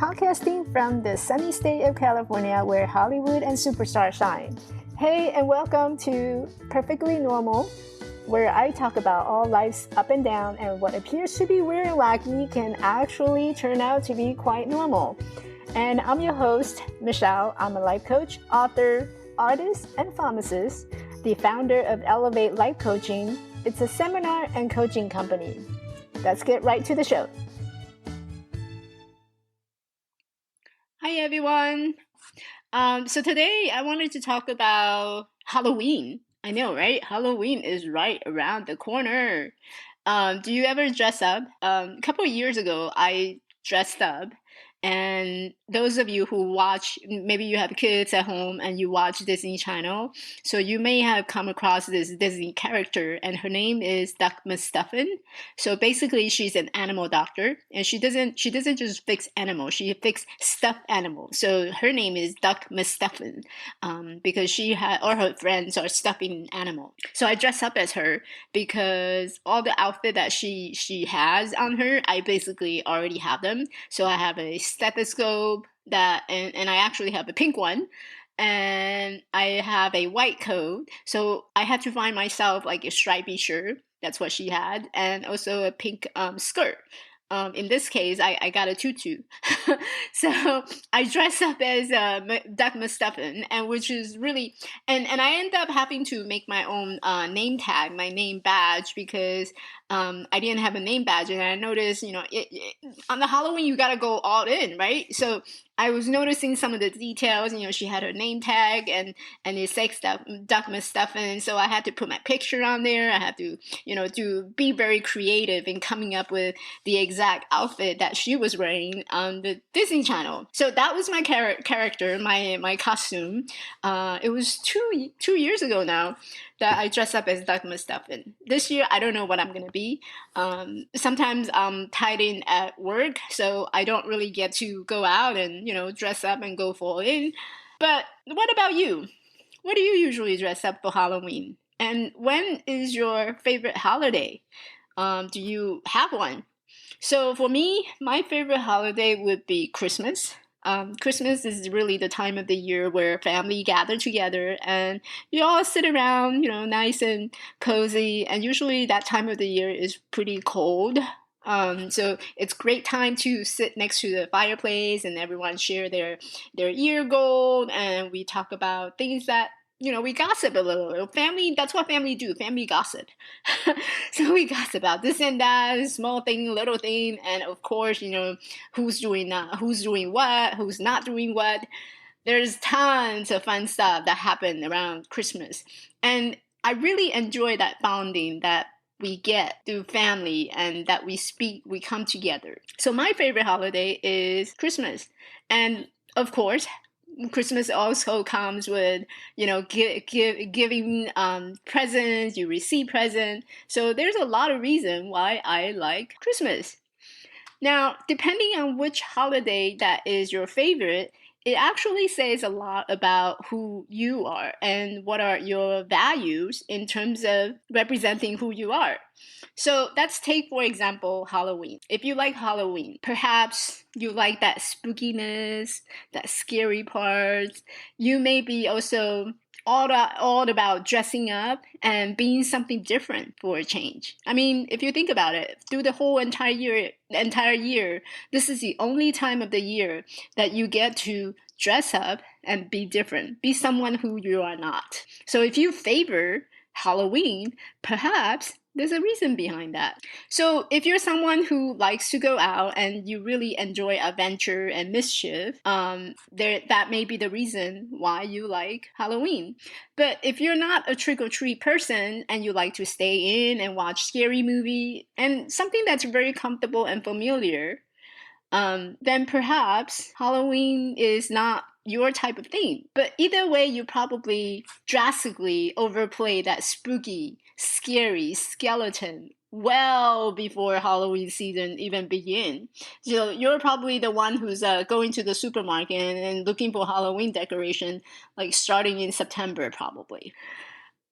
podcasting from the sunny state of California where Hollywood and superstars shine. Hey, and welcome to Perfectly Normal, where I talk about all life's up and down and what appears to be weird and wacky can actually turn out to be quite normal. And I'm your host, Michelle. I'm a life coach, author, artist, and pharmacist, the founder of Elevate Life Coaching. It's a seminar and coaching company. Let's get right to the show. Hi, everyone. So today I wanted to talk about Halloween. I know, right? Halloween is right around the corner. Do you ever dress up? A couple of years ago, I dressed up. And those of you who watch, maybe you have kids at home and you watch Disney Channel, so you may have come across this Disney character, and her name is Duck Mustafin. So basically, she's an animal doctor, and she doesn't just fix animals; she fix stuffed animals. So her name is Duck Mustafin, because she or her friends are stuffing an animal. So I dress up as her because all the outfit that she has on her, I basically already have them. So I have a stethoscope and I actually have a pink one, and I have a white coat. So I had to find myself like a stripy shirt. That's what she had, and also a pink skirt. In this case, I got a tutu. So I dress up as Duck Mustafin, and which is really, and I end up having to make my own name tag, my name badge, because I didn't have a name badge, and I noticed, on the Halloween you gotta go all in, right? So I was noticing some of the details. She had her name tag and it says Duck Mustafin, so I had to put my picture on there. I had to, to be very creative in coming up with the exact outfit that she was wearing on the Disney Channel. So that was my character, my costume. It was two years ago now that I dressed up as Duck Mustafin. This year, I don't know what I'm going to be. Sometimes I'm tied in at work, so I don't really get to go out and, dress up and go full in. But what about you? What do you usually dress up for Halloween? And when is your favorite holiday? Do you have one? So for me, my favorite holiday would be Christmas. Christmas is really the time of the year where family gather together and you all sit around, nice and cozy. And usually that time of the year is pretty cold. So it's great time to sit next to the fireplace and everyone share their year goal, and we talk about things that we gossip a little. Family, that's what family do. Family gossip. So we gossip about this and that, small thing, little thing, and of course, who's doing what, who's not doing what. There's tons of fun stuff that happen around Christmas, and I really enjoy that bonding that we get through family and that we come together. So my favorite holiday is Christmas, and of course, Christmas also comes with, giving presents, you receive presents. So there's a lot of reason why I like Christmas. Now, depending on which holiday that is your favorite, it actually says a lot about who you are and what are your values in terms of representing who you are. So let's take, for example, Halloween. If you like Halloween, perhaps you like that spookiness, that scary part. You may be also all about dressing up and being something different for a change. I mean, if you think about it, through the whole entire year, this is the only time of the year that you get to dress up and be different, be someone who you are not. So if you favor Halloween, perhaps there's a reason behind that. So if you're someone who likes to go out and you really enjoy adventure and mischief, that may be the reason why you like Halloween. But if you're not a trick-or-treat person and you like to stay in and watch scary movie and something that's very comfortable and familiar, then perhaps Halloween is not your type of thing. But either way, you probably drastically overplay that spooky, scary skeleton well before Halloween season even begin. So you're probably the one who's going to the supermarket and looking for Halloween decoration, like starting in September probably.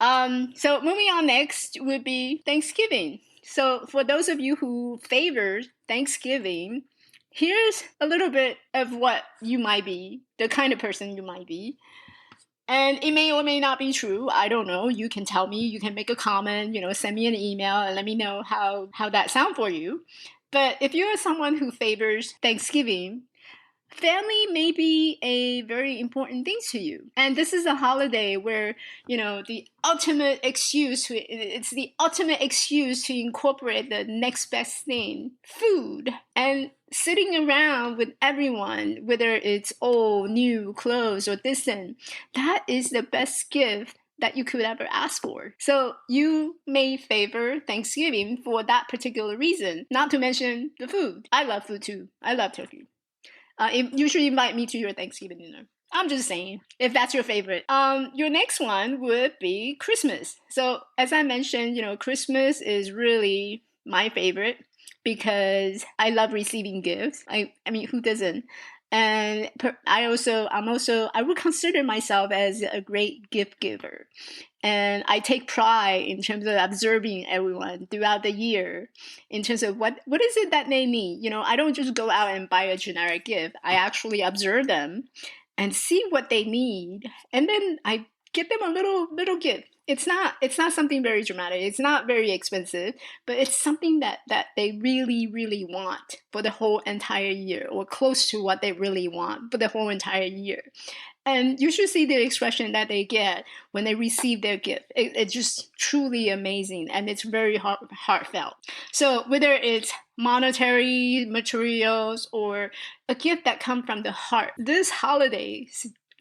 So moving on next would be Thanksgiving. So for those of you who favor Thanksgiving, here's a little bit of what you might be, the kind of person you might be. And it may or may not be true. I don't know. You can tell me, you can make a comment, send me an email and let me know how that sound for you. But if you're someone who favors Thanksgiving, family may be a very important thing to you. And this is a holiday where, it's the ultimate excuse to incorporate the next best thing, food. And sitting around with everyone, whether it's old, new, close, or distant, that is the best gift that you could ever ask for. So you may favor Thanksgiving for that particular reason, not to mention the food. I love food too. I love turkey. You should invite me to your Thanksgiving dinner. I'm just saying, if that's your favorite. Your next one would be Christmas. So as I mentioned, Christmas is really my favorite because I love receiving gifts. I mean, who doesn't? And I would consider myself as a great gift giver. And I take pride in terms of observing everyone throughout the year in terms of what is it that they need. I don't just go out and buy a generic gift. I actually observe them and see what they need. And then I give them a little gift. It's not something very dramatic. It's not very expensive, but it's something that they really, really want for the whole entire year, or close to what they really want for the whole entire year. And you should see the expression that they get when they receive their gift. It's just truly amazing, and it's very heartfelt. So whether it's monetary, materials, or a gift that comes from the heart, this holiday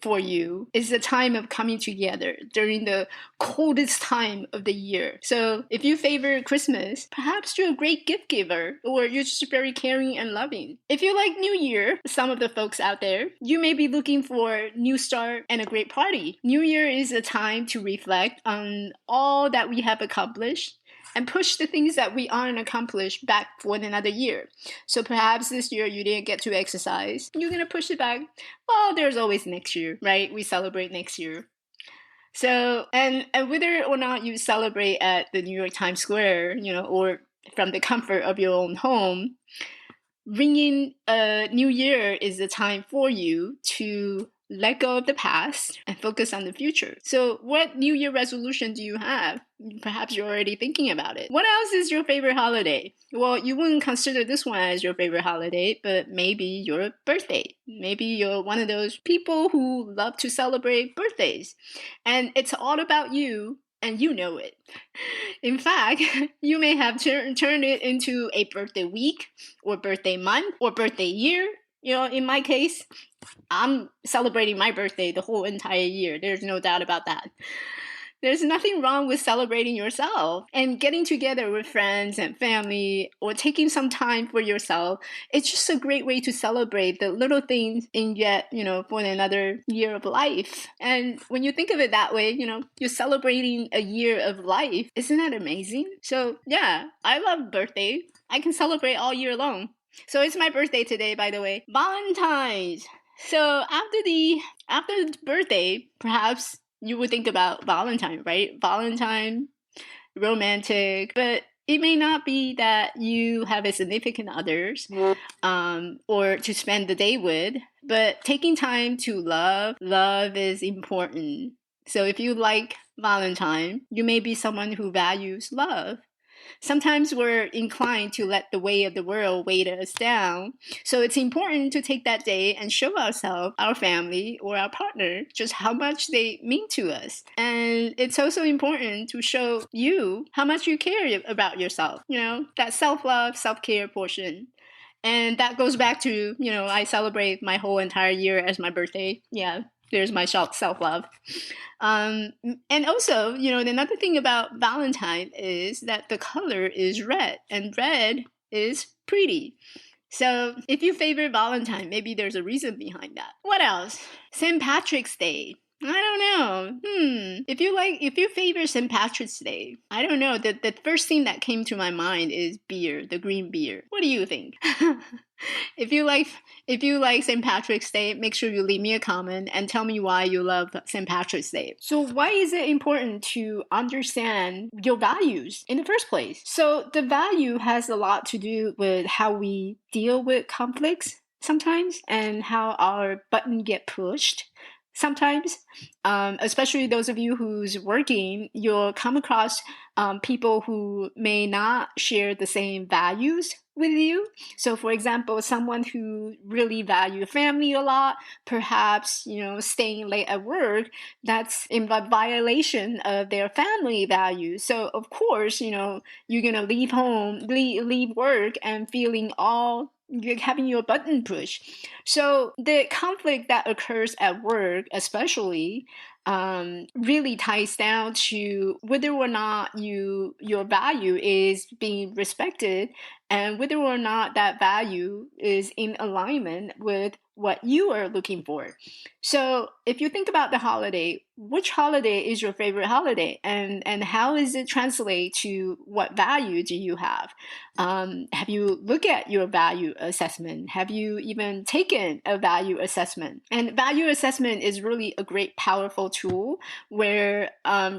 for you is the time of coming together during the coldest time of the year. So if you favor Christmas, perhaps you're a great gift giver, or you're just very caring and loving. If you like New Year, some of the folks out there, you may be looking for new start and a great party. New Year is a time to reflect on all that we have accomplished and push the things that we aren't accomplished back for another year. So perhaps this year you didn't get to exercise. You're going to push it back. Well, there's always next year, right? We celebrate next year. So, and whether or not you celebrate at the New York Times Square, or from the comfort of your own home, ringing a new year is the time for you to let go of the past and focus on the future. So what New Year resolution do you have? Perhaps you're already thinking about it. What else is your favorite holiday? Well, you wouldn't consider this one as your favorite holiday, but maybe your birthday. Maybe you're one of those people who love to celebrate birthdays. And it's all about you, and you know it. In fact, you may have turned it into a birthday week, or birthday month, or birthday year. In my case, I'm celebrating my birthday the whole entire year. There's no doubt about that. There's nothing wrong with celebrating yourself and getting together with friends and family, or taking some time for yourself. It's just a great way to celebrate the little things in yet, for another year of life. And when you think of it that way, you're celebrating a year of life. Isn't that amazing? So yeah, I love birthday. I can celebrate all year long. So it's my birthday today, by the way. Valentine's. So after the birthday, perhaps you would think about Valentine, right? Valentine, romantic, but it may not be that you have a significant others, or to spend the day with, but taking time to love is important. So if you like Valentine, you may be someone who values love. Sometimes we're inclined to let the weight of the world weigh us down. So it's important to take that day and show ourselves, our family, or our partner just how much they mean to us. And it's also important to show you how much you care about yourself. That self-love, self-care portion. And that goes back to, I celebrate my whole entire year as my birthday. Yeah, there's my self-love. And also, another thing about Valentine is that the color is red, and red is pretty. So if you favor Valentine, maybe there's a reason behind that. What else? St. Patrick's Day. I don't know. If you favor St. Patrick's Day, I don't know. The first thing that came to my mind is beer, the green beer. What do you think? If you like St. Patrick's Day, make sure you leave me a comment and tell me why you love St. Patrick's Day. So why is it important to understand your values in the first place? So the value has a lot to do with how we deal with conflicts sometimes and how our button get pushed sometimes, especially those of you who's working, you'll come across people who may not share the same values with you. So for example, someone who really value family a lot, perhaps, staying late at work, that's in violation of their family values. So of course, you're going to leave home, leave work and feeling you're having your button pushed. So the conflict that occurs at work, especially, really ties down to whether or not your value is being respected and whether or not that value is in alignment with what you are looking for. So if you think about the holiday, which holiday is your favorite holiday, and how is it translate to what value do you have? Have you looked at your value assessment? Have you even taken a value assessment? And value assessment is really a great, powerful tool where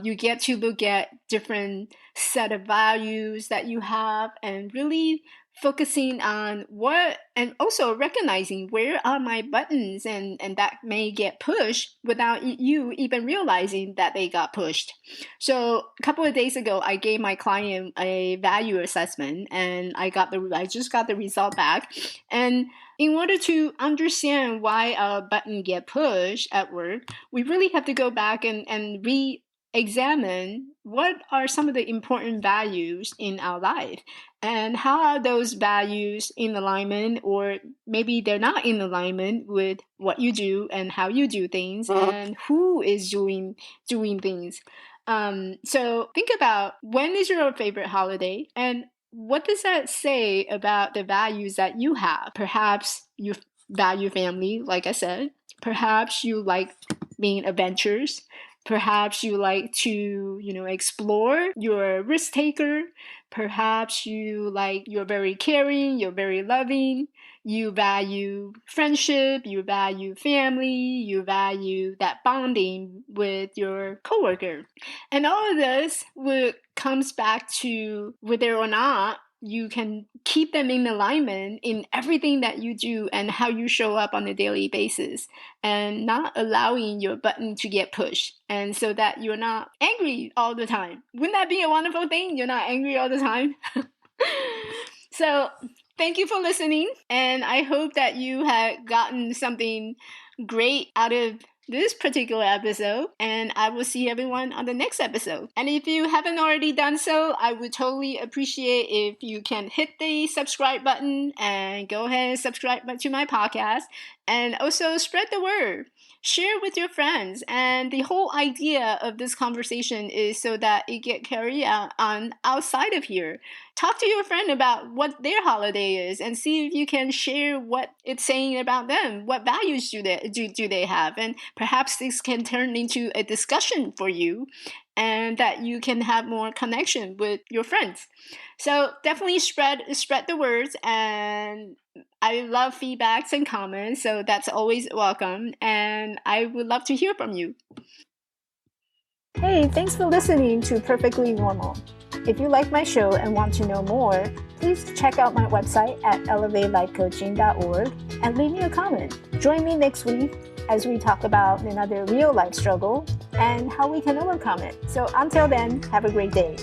you get to look at different set of values that you have and really focusing on what, and also recognizing where are my buttons and that may get pushed without you even realizing that they got pushed. So a couple of days ago, I gave my client a value assessment and I just got the result back. And in order to understand why our button get pushed at work, we really have to go back and re-examine what are some of the important values in our life and how are those values in alignment, or maybe they're not in alignment with what you do and how you do things and who is doing things. So think about, when is your favorite holiday and what does that say about the values that you have? Perhaps you value family, like I said. Perhaps you like being adventurous. Perhaps you like to, explore. You're a risk taker. Perhaps you're very caring. You're very loving. You value friendship. You value family. You value that bonding with your coworker. And all of this comes back to whether or not you can keep them in alignment in everything that you do and how you show up on a daily basis, and not allowing your button to get pushed, and so that you're not angry all the time. Wouldn't that be a wonderful thing? You're not angry all the time. So thank you for listening, and I hope that you had gotten something great out of this particular episode, and I will see everyone on the next episode. And if you haven't already done so, I would totally appreciate if you can hit the subscribe button and go ahead and subscribe to my podcast, and also spread the word. Share with your friends. And the whole idea of this conversation is so that it get carried out on outside of here. Talk to your friend about what their holiday is and see if you can share what it's saying about them. What values do they have? And perhaps this can turn into a discussion for you, and that you can have more connection with your friends. So definitely spread the words, and I love feedbacks and comments, so that's always welcome, and I would love to hear from you. Hey, thanks for listening to Perfectly Normal. If you like my show and want to know more, please check out my website at elevatelifecoaching.org and leave me a comment. Join me next week as we talk about another real life struggle and how we can overcome it. So until then, have a great day.